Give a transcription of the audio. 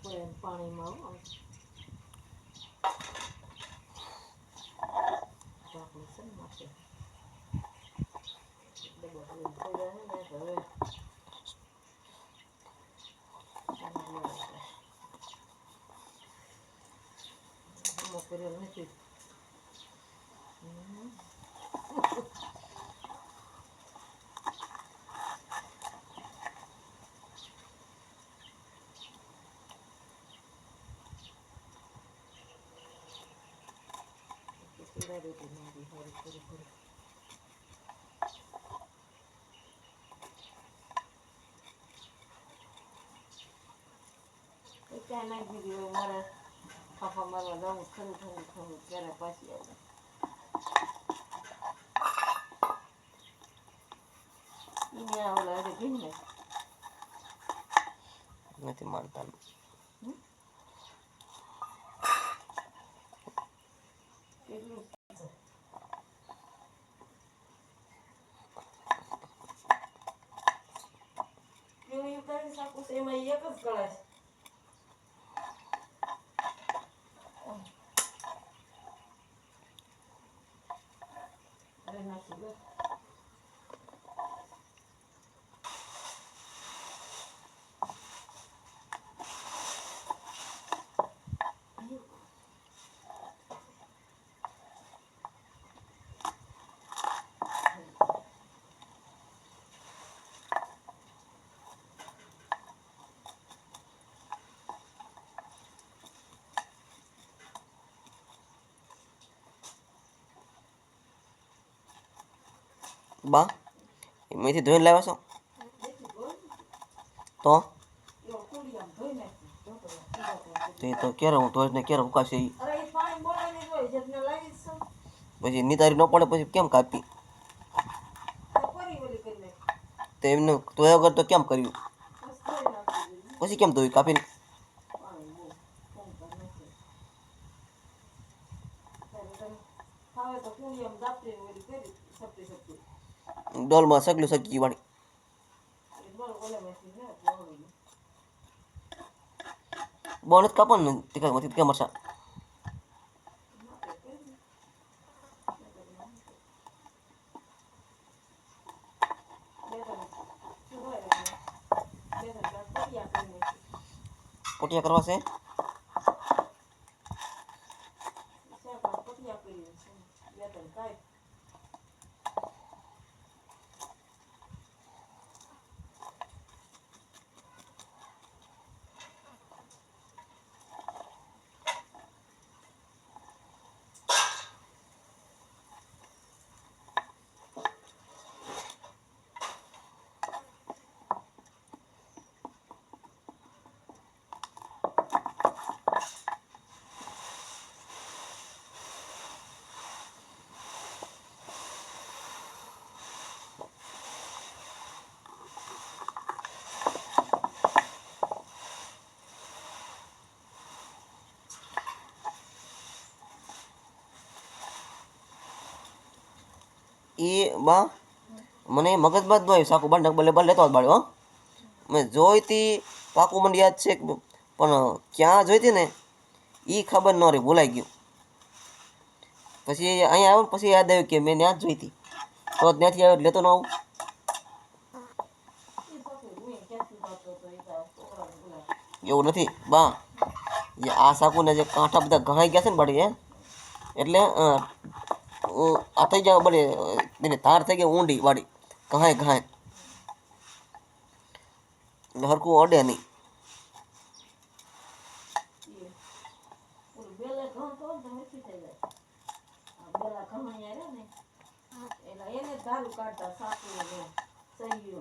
પાણીમાં આપણે છે ને નાખે એટલે બધું થઈ જાય ને હવે કર્યો નથી રોટી નાખી સારી થોડી થોડી ક્યાં નાખી દીધી મારે ફાફા મારવા જવું ઠંડુ ઠંડુ ઠંડુ ત્યારે પાછી આવે ઓલા હજી ભીને નથી માનતા કેટલું કેવું કરી શકું એમાં એક જ કળા છે બા એમાંથી ધોઈને લાવ્યા છો તો ક્યારે હું ધોઈને ક્યારે ઉકાશે પછી નિતારી ન પડે પછી કેમ કાપી તો એમને ધોયા વગર તો કેમ કર્યું પછી કેમ ધોયું કાપીને ડોલમાં સગલું સગી વાળી બોનસ કાપવાનું તીખા કેમ મરસા પોટિયા કરવા છે એ બા મને મગજમાં જ ન આવ્યું સાકું બાંધક બલે બલે લેતો જ બાળ્યો મેં જોઈતી પાકું મને યાદ છે પણ ક્યાં જોઈતી ને એ ખબર ન રહી ભૂલાઈ ગયું પછી અહીંયા આવ્યો ને પછી યાદ આવ્યું કે મેં ત્યાં જ જોઈતી તો ત્યાંથી આવ્યો લેતો ન આવું એવું નથી બા આ સાકુને જે કાંઠા બધા ઘણાઈ ગયા છે ને બાળી એટલે આ થઈ જાય બને એને ધાર થઈ ગઈ ઊંડી વાળી ઘાય ઘાય એટલે હરખું અડે નહીં કાઢતા સાકુ સહી